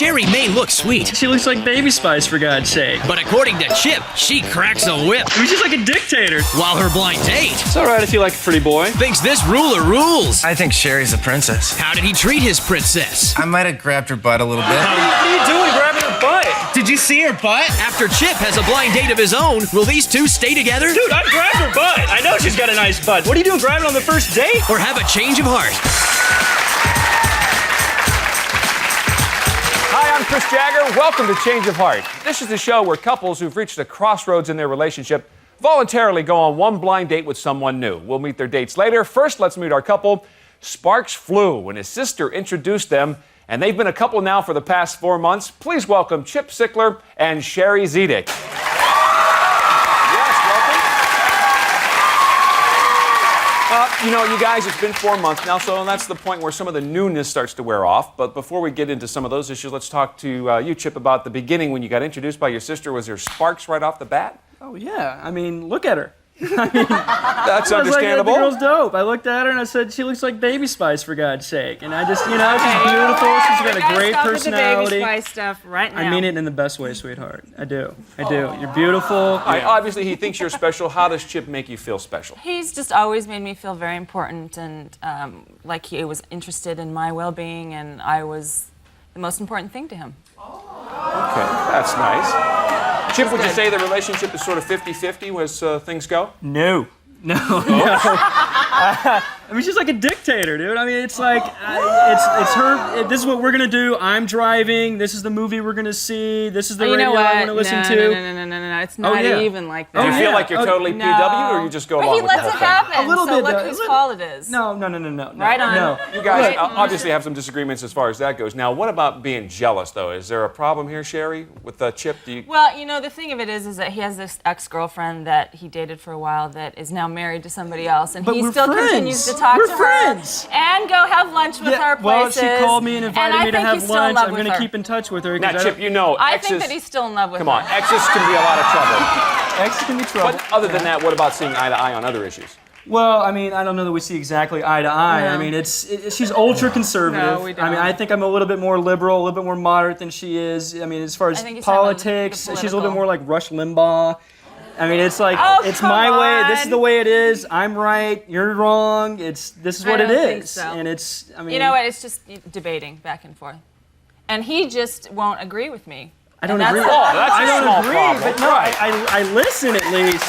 Sheri may look sweet, She looks like Baby Spice, for God's sake. but according to Chip, she cracks a whip. I mean, she's like a dictator. While her blind date It's all right if you like a pretty boy. thinks this ruler rules. I think Sheri's a princess. How did he treat his princess? I might have grabbed her butt a little bit. What are you doing grabbing her butt? Did you see her butt? After Chip has a blind date of his own, will these two stay together? Dude, I grabbed her butt. I know she's got a nice butt. What are you doing grabbing on the first date? Or have a change of heart? Hi, I'm Chris Jagger. Welcome to Change of Heart. This is the show where couples who've reached a crossroads in their relationship voluntarily go on one blind date with someone new. We'll meet their dates later. First, let's meet our couple. Sparks flew when his sister introduced them, and they've been a couple now for the past 4 months. Please welcome Chip Sickler and Sheri Zedick. Yes, welcome. You guys, it's been 4 months now, so that's the point where some of the newness starts to wear off. But before we get into some of those issues, let's talk to you, Chip, about the beginning when you got introduced by your sister. Was there sparks right off the bat? Oh, yeah. I mean, look at her. That's I was understandable. like, the girl's dope. I looked at her and I said, she looks like Baby Spice, for God's sake. And I just, she's beautiful. She's got a great personality. With the Baby Spice stuff right now. I mean it in the best way, sweetheart. I do. You're beautiful. All right, obviously, he thinks you're special. How does Chip make you feel special? He's just always made me feel very important and like he was interested in my well-being, and I was the most important thing to him. Okay, that's nice. Chip, would you say the relationship is sort of 50-50 as things go? No. I mean, she's like a dictator, dude. I mean, it's like, it's her, this is what we're gonna do. I'm driving. This is the movie we're gonna see. This is the radio I want to listen to. No. It's not even like that. Do you feel like you're totally PW, or you just go along with But he the lets whole it thing? happen. A little so bit, look though. whose fault it is. No. Right on. No. You guys obviously have some disagreements as far as that goes. Now, what about being jealous, though? Is there a problem here, Sheri, with Chip? Well, the thing of it is that he has this ex-girlfriend that he dated for a while that is now married to somebody else, and But he we're still friends. continues to talk We're to friends. her and go have lunch with her Well, places. she called me and invited me to I think have he's still in lunch. love I'm with going to her. keep in touch with her. Now, Chip, I exes... think that he's still in love with her. Come on, exes can be a lot of trouble. Exes can be trouble. But other than that, what about seeing eye to eye on other issues? Well, I mean, I don't know that we see exactly eye to eye. No. I mean, she's ultra conservative. No, we don't. I mean, I think I'm a little bit more liberal, a little bit more moderate than she is. I mean, as far as I think he's politics, talking about the she's a little bit political. more like Rush Limbaugh. I mean, it's like, Oh, it's come my way. This is on. the way it is. I'm right. You're wrong. This is what I it don't is. think so. And it's, I mean. You know what? It's just debating back and forth. And he just won't agree with me. I don't And agree. that's- that's I a don't small agree, problem. but no, I listen at least.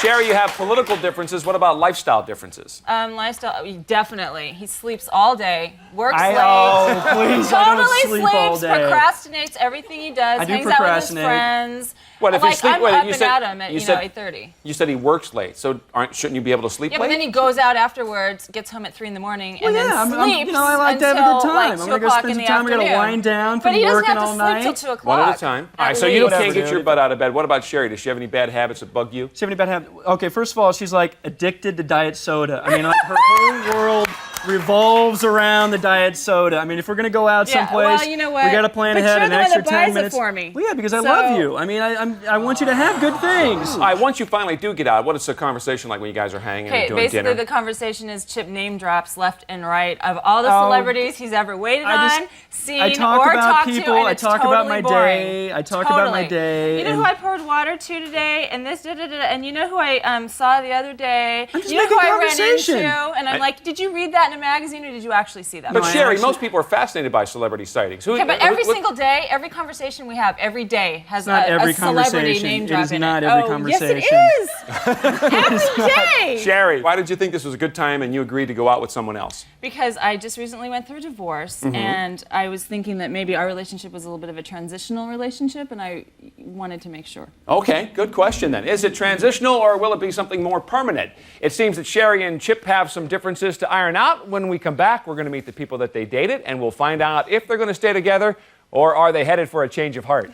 Sheri, you have political differences. What about lifestyle differences? Lifestyle, definitely. He sleeps all day, works Please, late, I don't totally sleep all sleeps, day. procrastinates everything he does, I do hangs out with his procrastinate. friends. What if like, you sleep? I'm wait, up you and said, at him at, you said 8:30. You said he works late, so shouldn't you be able to sleep Yeah, late? but then he goes out afterwards, gets home at 3 in the morning, and then sleeps I like to have a until, good time. like, I'm 2 gonna go o'clock spend in some the time. I gotta afternoon. wind down But from he doesn't working have to all sleep night. till 2 o'clock. One at a time. All right, so you can't get your butt out of bed. What about Sheri? Does she have any bad habits that bug you? Does she have any bad habits? Okay, first of all, she's like addicted to diet soda. I mean, like her whole world revolves around the diet soda. I mean, if we're gonna go out Yeah, someplace, well, you know what? we gotta plan But ahead you're an the one extra that 10 buys it minutes. for me. Well, yeah, because I So- love you. I mean, I want you to have good things. All right, once you finally do get out, what is the conversation like when you guys are hanging Okay, and doing basically dinner? the conversation is Chip name drops left and right of all the Oh, celebrities he's ever waited I on, seen, I talk or about talked people. to, and I it's talk about totally my boring. day. I talk about my Totally. day. You know and who I poured water to today, and this, and you know who I saw the other day. I'm just you know who making I ran conversation. into, and I'm like, did you read that in a magazine, or did you actually see that? But No, I Sheri, actually- most people are fascinated by celebrity sightings. Okay, but every single day, every conversation we have, every day has not every a celebrity conversation. name It drop is in not it. every Oh, conversation. yes, it is. Every day. Sheri, why did you think this was a good time and you agreed to go out with someone else? Because I just recently went through a divorce, and I was thinking that maybe our relationship was a little bit of a transitional relationship, and I wanted to make sure. Okay, good question then. Is it transitional or will it be something more permanent? It seems that Sheri and Chip have some differences to iron out. When we come back, we're going to meet the people that they dated, and we'll find out if they're going to stay together or are they headed for a change of heart.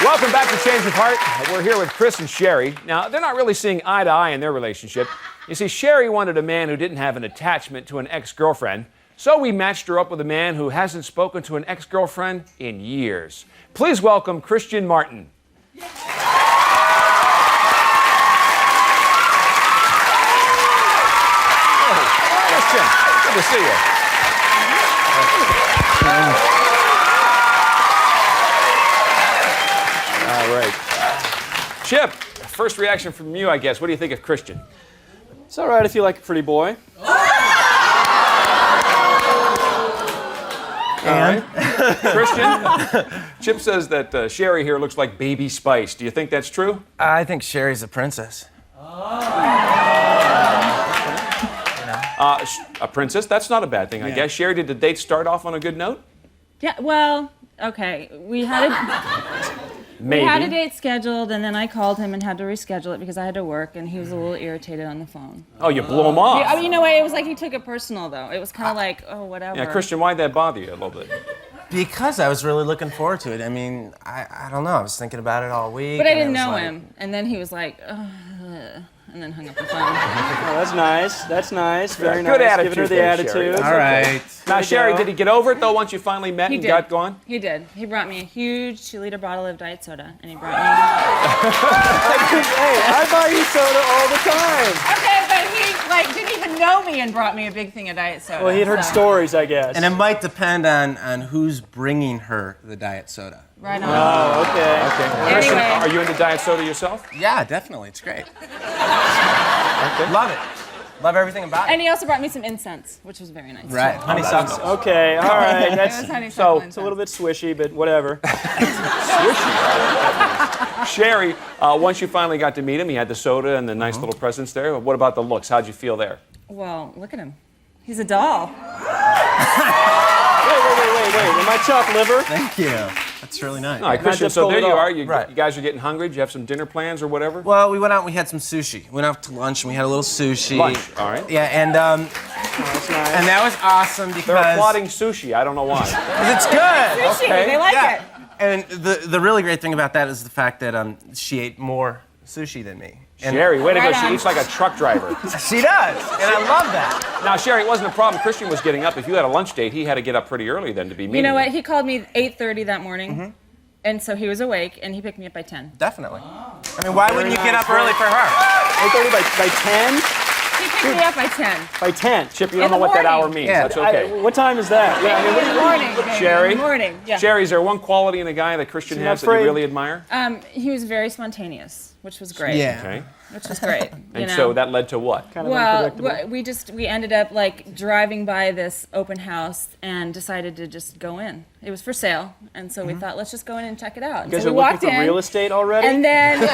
Welcome back to Change of Heart. We're here with Chris and Sheri. Now, they're not really seeing eye to eye in their relationship. You see, Sheri wanted a man who didn't have an attachment to an ex-girlfriend, so we matched her up with a man who hasn't spoken to an ex-girlfriend in years. Please welcome Christian Martin. to see you. All right. Chip, first reaction from you, I guess. What do you think of Christian? It's all right if you like a pretty boy. And? Christian, Chip says that Sheri here looks like Baby Spice. Do you think that's true? I think Sheri's a princess. A princess? That's not a bad thing, I guess. Sheri, did the date start off on a good note? Yeah, well, okay. We had a date scheduled, and then I called him and had to reschedule it because I had to work, and he was a little irritated on the phone. Oh, you blew him off. I mean, you know what? It was like he took it personal, though. It was kind of like, oh, whatever. Yeah, Christian, why'd that bother you a little bit? Because I was really looking forward to it. I mean, I don't know. I was thinking about it all week. But I didn't know him, and then he was like, ugh, and then hung up the phone. Oh, that's nice. That's nice. Very nice. Good attitude Giving her the there, attitude. Sheri. All right. Now, Sheri, did he get over it, though, once you finally met and got going? He did. He brought me a huge 2-liter bottle of diet soda, and he brought me... Hey, I buy you soda all the time. Okay, but he, didn't even know me and brought me a big thing of diet soda. Well, he had heard stories, I guess. And it might depend on who's bringing her the diet soda. Right on. Oh, okay. Christian, Anyway. are you into diet soda yourself? Yeah, definitely. It's great. Love it. Love everything about it. And he also brought me some incense, which was very nice. Right. Honeysuckle. Okay, all right. It was That's honeysuckle it's a little bit swishy, but whatever. Sheri, once you finally got to meet him, he had the soda and the nice little presents there. What about the looks? How'd you feel there? Well, look at him. He's a doll. Wait. Am I chopped liver? Thank you. That's really nice. All right, Christian, just so pulled there it you off. are. You Right. guys are getting hungry. Do you have some dinner plans or whatever? Well, we went out and we had some sushi. We went out to lunch and we had a little sushi. Lunch, all right. Yeah, and That's nice. and that was awesome because They're applauding sushi. I don't know why. it's good. Sushi, they like it. And the really great thing about that is the fact that she ate more sushi than me. And Sheri, way to go. Right She on. eats like a truck driver. she does, and I love that. Now, Sheri, it wasn't a problem. Christian was getting up. If you had a lunch date, he had to get up pretty early then to be meeting You know what? He called me 8:30 that morning, Mm-hmm. and so he was awake, and he picked me up by 10. Definitely. I mean, why wouldn't you get up early for her? 8:30 by 10? He picked me up by 10. By 10. Chip, you In don't know the what that hour morning. means. Yeah, That's okay. What time is that? Yeah, I mean, In the morning. baby. Sheri? In the morning, yeah. Sheri, is there one quality in a guy that Christian She's has not that you afraid. really admire? He was very spontaneous, which was great. Yeah. Okay. Which was great. And so that led to what? kind of Well, unpredictable. we ended up driving by this open house and decided to just go in. It was for sale, and so we thought, let's just go in and check it out. And You guys so are we looking walked for in, real estate already? and then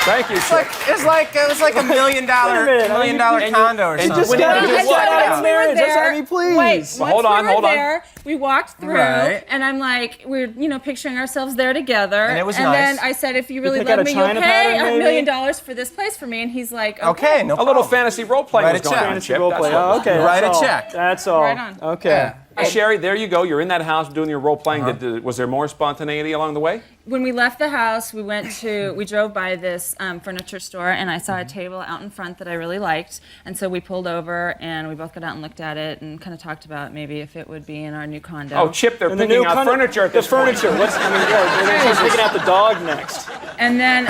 Thank you, Chip. It was like $1 million Wait a minute, condo or and something. just When got did you just what? got out once of we were marriage. That's- I there, mean, please. wait, Well, hold once on, we were hold on. there, we walked through, Right. and I'm like, we're picturing ourselves there together. And it was and nice. then I said, if you really pick out love a me, you'll China pay pattern, $1 maybe? million for this place for me. And he's like, Okay, no A problem. little fantasy role playing Write was a going check. on, Fantasy Chip. role That's play. what- Oh, okay. Write that's a all. check. That's all. Right on. Okay. Sheri, there you go. You're in that house doing your role playing. Was there more spontaneity along the way? When we left the house, we drove by this furniture store, and I saw a table out in front that I really liked. And so we pulled over, and we both got out and looked at it, and kind of talked about maybe if it would be in our new condo. Oh, Chip, they're And the picking new out kind of- furniture at The this point. furniture. They're picking out the dog next. And then,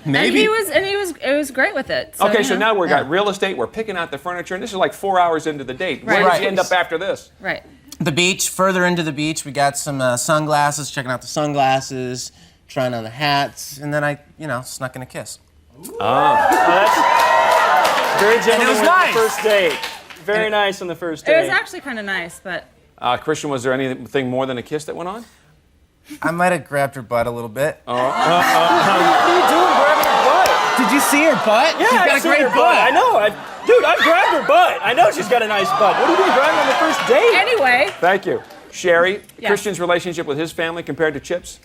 Maybe. and he was great with it. So, Okay, you so know. now we've got real estate. We're picking out the furniture, and this is like 4 hours into the date. Where Right. does he end up after this? Right. The beach, further into the beach, we got some sunglasses, checking out the sunglasses, trying on the hats, and then I, snuck in a kiss. Very gentlemanly was on nice. the first date. Very nice on the first date. It was actually kind of nice, but Christian, was there anything more than a kiss that went on? I might have grabbed her butt a little bit. What are you doing grabbing her butt? Did you see her butt? Yeah, She's got I a see great her butt. I know. Dude, I grabbed her butt. I know she's got a nice butt. What are you doing grabbing on the first date? anyway, Thank you. Sheri, Yeah. Christian's relationship with his family compared to Chip's?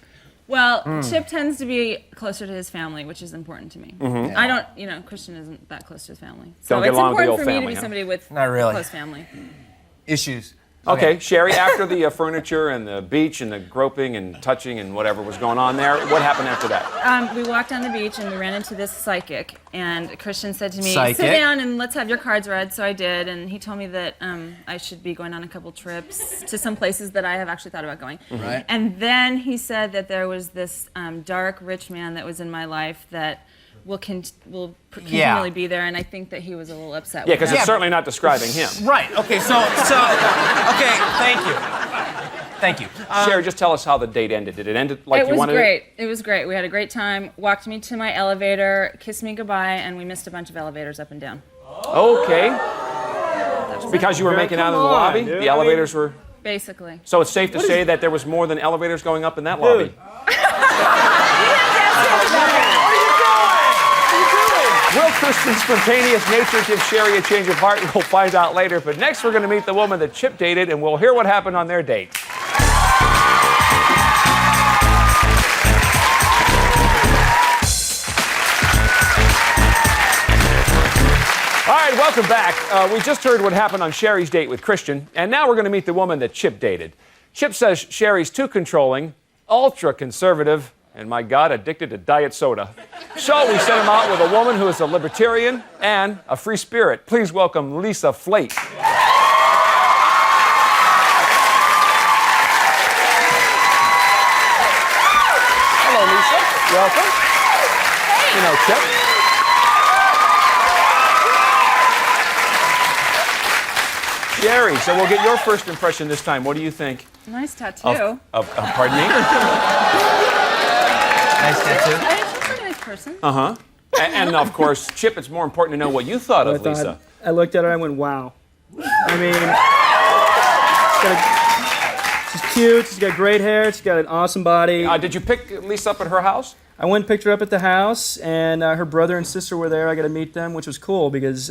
well, Chip tends to be closer to his family, which is important to me. I don't, Christian isn't that close to his family. So Don't get it's along with the important old for me family, to be huh? somebody with Not really. close family. Issues. Okay, Sheri, after the furniture and the beach and the groping and touching and whatever was going on there, what happened after that? We walked on the beach and we ran into this psychic, and Christian said to me, Psychic? sit down and let's have your cards read. So I did, and he told me that I should be going on a couple trips to some places that I have actually thought about going. Right. And then he said that there was this dark, rich man that was in my life that will continually be there, and I think that he was a little upset. Yeah, with because that. it's certainly not describing him. Right. Okay. Okay. Thank you. Thank you. Sheri, just tell us how the date ended. Did it end like you wanted It was great. It was great. We had a great time. Walked me to my elevator, kissed me goodbye, and we missed a bunch of elevators up and down. Okay. Because you were making out in the lobby? Dude, The elevators were... Basically. So it's safe to say that there was more than elevators going up in that lobby? Will Christian's spontaneous nature give Sheri a change of heart? We'll find out later. But next, we're going to meet the woman that Chip dated, and we'll hear what happened on their date. All right, welcome back. We just heard what happened on Sheri's date with Christian, and now we're going to meet the woman that Chip dated. Chip says Sheri's too controlling, ultra-conservative, and my God, addicted to diet soda. So we sent him out with a woman who is a libertarian and a free spirit. Please welcome Lisa Flate. Hello, Lisa. Welcome. Hey. You know Chip. Sheri, so we'll get your first impression this time. What do you think? Nice tattoo. Pardon me? Nice tattoo. I think she's a nice person. Uh-huh. And of course, Chip, it's more important to know what you thought of Lisa. I looked at her and I went, wow. I mean, she's cute, she's got great hair, she's got an awesome body. Did you pick Lisa up at her house? I went and picked her up at the house, and her brother and sister were there. I got to meet them, which was cool because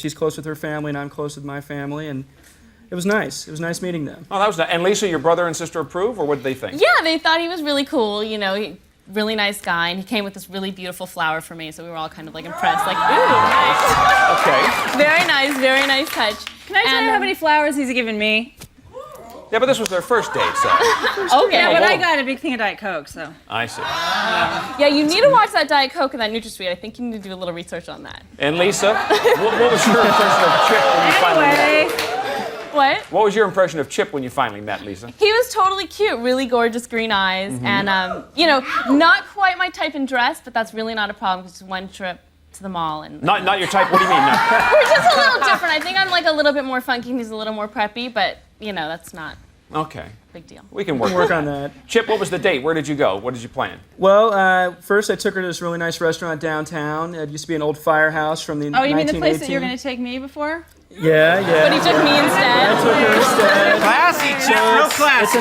she's close with her family and I'm close with my family, and it was nice. It was nice meeting them. Oh, that was nice. And Lisa, your brother and sister approve, or what did they think? Yeah, they thought he was really cool. Really nice guy, and he came with this really beautiful flower for me, so we were all kind of like impressed, like, ooh, nice. Okay. Very nice touch. Can I tell you how many flowers he's given me? Yeah, but this was their first date, so. Okay. Yeah, but I got a big thing of Diet Coke, so. I see. Yeah, you need to watch that Diet Coke and that NutraSweet. I think you need to do a little research on that. And Lisa, what was your impression of Chip when you finally met? What? What was your impression of Chip when you finally met, Lisa? He was totally cute, really gorgeous green eyes, and not quite my type in dress, but that's really not a problem because it's one trip to the mall and. Not your type. What do you mean? No. We're just a little different. I think I'm like a little bit more funky and he's a little more preppy, but that's not Okay. a big deal. We can work On that. Chip, what was the date? Where did you go? What did you plan? Well, first I took her to this really nice restaurant downtown. It used to be an old firehouse from the 1918. Oh, you mean the place that you're going to take me before? Yeah. But he took me instead. I took her instead. Classy, Chip. Real classy.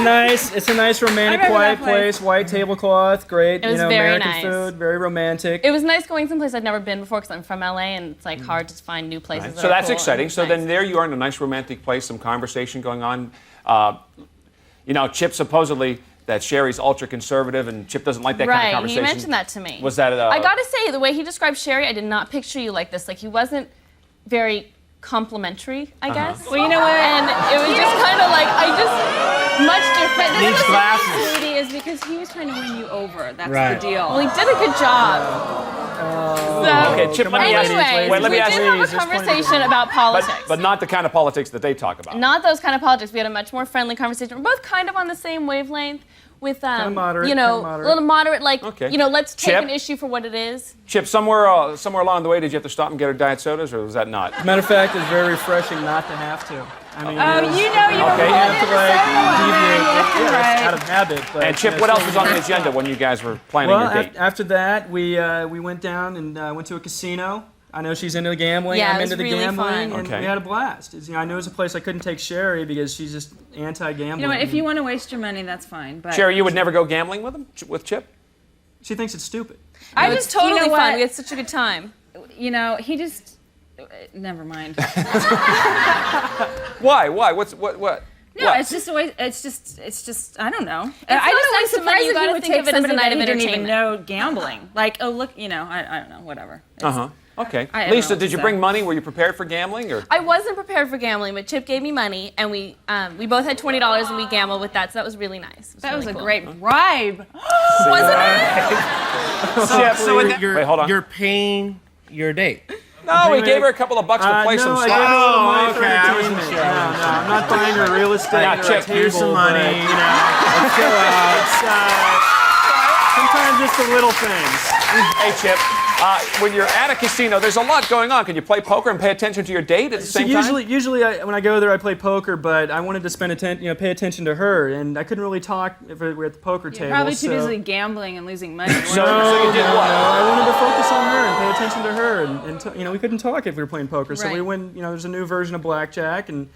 It's a nice romantic, I remember quiet that place. place. White tablecloth, great. It was very American nice. food, very romantic. It was nice going someplace I'd never been before because I'm from LA and it's like hard to find new places. Right. That So are that's cool exciting. and So nice. then there you are in a nice romantic place, some conversation going on. Chip supposedly that Sheri's ultra conservative and Chip doesn't like that kind of Right, conversation. he mentioned that to me. Was that I gotta say, the way he described Sheri, I did not picture you like this. Like he wasn't very complimentary, I guess. Well, you know what? And it was just kind of like much different. Needs glasses. Sweetie, is because he was trying to win you over. That's Right. the deal. Well, he did a good job. Okay, Chip, let me ask you. Anyways, Wait, let me we ask did you. have a conversation about politics. But not the kind of politics that they talk about. Not those kind of politics. We had a much more friendly conversation. We're both kind of on the same wavelength with, moderate, a little moderate, like, Okay. let's take Chip? an issue for what it is. Chip, somewhere along the way, did you have to stop and get her diet sodas, or was that not? Matter of fact, it's very refreshing not to have to. I mean, Oh, it's- you know you were Okay. you have to deviate. deviate. Yeah, out of habit. But, And Chip, what else was on the agenda when you guys were planning Well, your date? after that, we went down and went to a casino. I know she's into the gambling. Yeah, I'm it was into the really gambling, fun. and Okay. we had a blast. I knew it was a place I couldn't take Sheri because she's just anti-gambling. You know what? If you want to waste your money, that's fine. But Sheri, you would never go gambling with him, with Chip? She thinks it's stupid. I It was just totally you know fun. what? We had such a good time. He just. Never mind. Why? What? No, What? it's just a way. It's just. I don't know. not a I'm waste of money. surprised You if gotta you would think take of it as a somebody night that of he didn't even entertainment. know gambling. Like, oh look, I don't know, whatever. Okay. I don't know Lisa, what did to you say. bring money? Were you prepared for gambling, or? I wasn't prepared for gambling, but Chip gave me money, and we both had $20 and we gambled with that, so that was really nice. That was really a cool. great bribe. Wasn't it? So with that, Wait, hold on. You're paying your date. No, we gave her a couple of bucks to play no, some I stuff. gave her a little money for okay, I wasn't entertainment. sure. No, I'm not buying her real estate Yeah, or a Chip, table. here's some money, but, let's go out. Sometimes just the little things. Hey, Chip, when you're at a casino, there's a lot going on. Can you play poker and pay attention to your date at the same time? Usually when I go there, I play poker, but I wanted to pay attention to her, and I couldn't really talk if we were at the poker table. Probably too busy gambling and losing money. So you did what? I wanted to focus on her and pay attention to her, and we couldn't talk if we were playing poker, so we Right. went. There's a new version of blackjack, and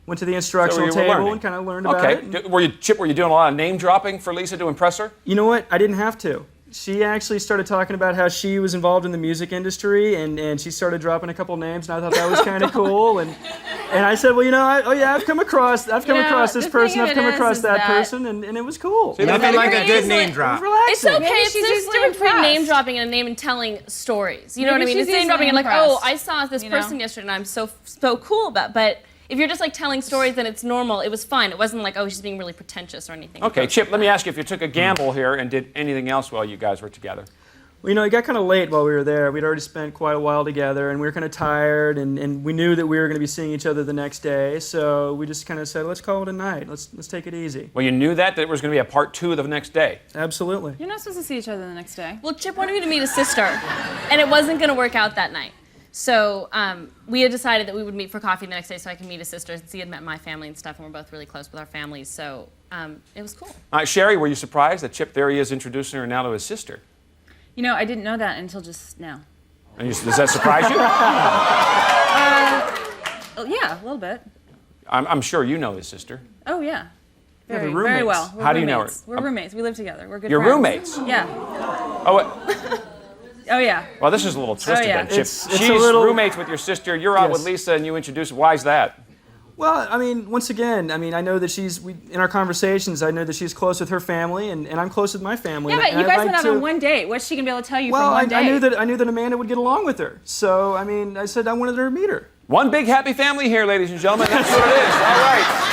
went to the instructional you were table learning. and kind of learned about Okay. it. Chip, were you doing a lot of name dropping for Lisa to impress her? You know what? I didn't have to. She actually started talking about how she was involved in the music industry, and she started dropping a couple names, and I thought that was kind of cool. And I said, well, I've come across this the person, thing of I've come it across is that that- person, and it was cool. Nothing like a good easily- name drop. It's okay. Maybe It's she's the easily difference between impressed. name dropping and name and telling stories. You know Maybe what I mean? she's It's name dropping and like, easily oh, impressed, I saw this you know? person yesterday and I'm so cool about. But if you're just like telling stories, then it's normal. It was fine. It wasn't like, oh, she's being really pretentious or anything. Okay, Chip, let me ask you if you took a gamble here and did anything else while you guys were together. Well, it got kind of late while we were there. We'd already spent quite a while together, and we were kind of tired, and we knew that we were going to be seeing each other the next day, so we just kind of said, let's call it a night. Let's take it easy. Well, you knew that there was going to be a part 2 the next day. Absolutely. You're not supposed to see each other the next day. Well, Chip wanted me to meet his sister, and it wasn't going to work out that night. So we had decided that we would meet for coffee the next day so I could meet his sister, since he had met my family and stuff, and we're both really close with our families. So it was cool. Sheri, were you surprised that Chip, there he is introducing her now to his sister? I didn't know that until just now. And does that surprise you? Yeah, a little bit. I'm sure you know his sister. Oh, yeah. they're Very roommates. well. We're How do you know her? roommates. We're roommates. We live together. We're good You're friends. roommates? Yeah. Oh, Oh, yeah. well, this is a little twisted yeah. then, Chip. It's a She's little- roommates with your sister. You're out Yes. with Lisa, and you introduce. Why is that? Well, once again, I know that in our conversations, I know that she's close with her family, and I'm close with my family. Yeah, and but you I'd guys like went out to- on one date. What's she going to be able to tell you Well, from one date? I knew that Amanda would get along with her. So, I said I wanted her to meet her. One big happy family here, ladies and gentlemen. That's what it is. All right.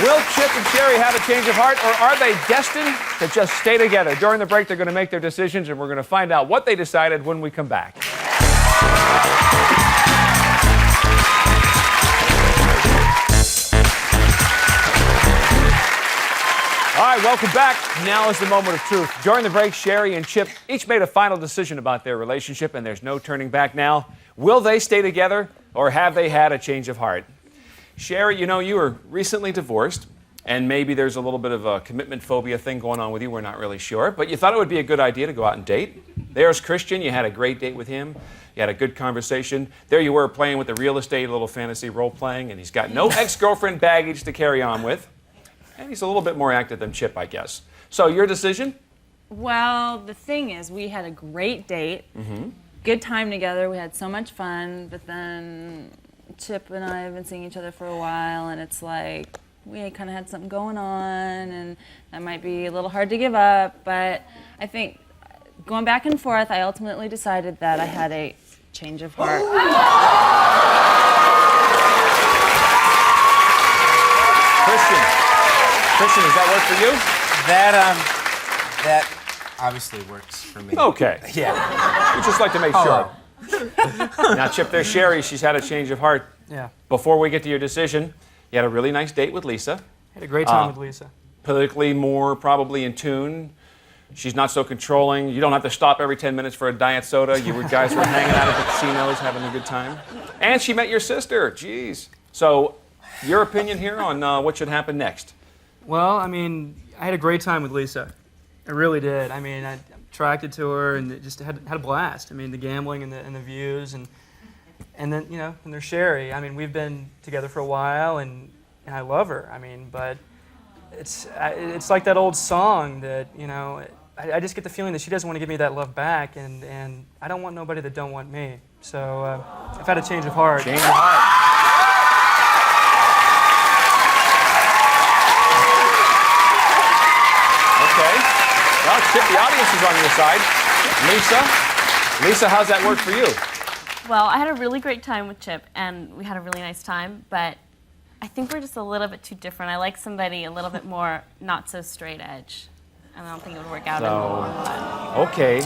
Will Chip and Sheri have a change of heart, or are they destined to just stay together? During the break, they're going to make their decisions, and we're going to find out what they decided when we come back. All right, welcome back. Now is the moment of truth. During the break, Sheri and Chip each made a final decision about their relationship, and there's no turning back now. Will they stay together, or have they had a change of heart? Sheri, you were recently divorced, and maybe there's a little bit of a commitment phobia thing going on with you. We're not really sure, but you thought it would be a good idea to go out and date. There's Christian. You had a great date with him. You had a good conversation. There you were playing with the real estate, a little fantasy role-playing, and he's got no ex-girlfriend baggage to carry on with. And he's a little bit more active than Chip, I guess. So your decision? Well, the thing is, we had a great date, good time together. We had so much fun, but then Chip and I have been seeing each other for a while, and it's like we kind of had something going on, and that might be a little hard to give up. But I think going back and forth, I ultimately decided that I had a change of heart. Christian, does that work for you? That obviously works for me. Okay. Yeah. We just like to make sure. Now, Chip, there's Sheri. She's had a change of heart. Yeah. Before we get to your decision, you had a really nice date with Lisa. Had a great time with Lisa. Politically more probably in tune. She's not so controlling. You don't have to stop every 10 minutes for a diet soda. You guys were hanging out at the casinos, having a good time. And she met your sister. Jeez. So, your opinion here on what should happen next? Well, I had a great time with Lisa. I really did. I'm attracted to her, and just had a blast. The gambling and the views, and then and there's Sheri. We've been together for a while, and I love her. But it's like that old song that I just get the feeling that she doesn't want to give me that love back, and I don't want nobody that don't want me. So I've had a change of heart. Change of heart. Okay. Well, Chip, the audience is on your side. Lisa, how's that work for you? Well, I had a really great time with Chip, and we had a really nice time, but I think we're just a little bit too different. I like somebody a little bit more not so straight edge, and I don't think it would work out in the long run. Okay.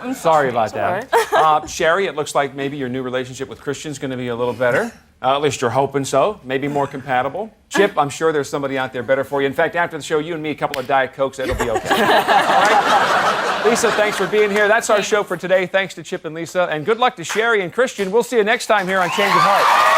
I'm sorry about that. Sheri, it looks like maybe your new relationship with Christian's going to be a little better. At least you're hoping so. Maybe more compatible. Chip, I'm sure there's somebody out there better for you. In fact, after the show, you and me, a couple of Diet Cokes, it'll be okay. All right? Lisa, thanks for being here. That's our show for today. Thanks to Chip and Lisa. And good luck to Sheri and Christian. We'll see you next time here on Change of Heart.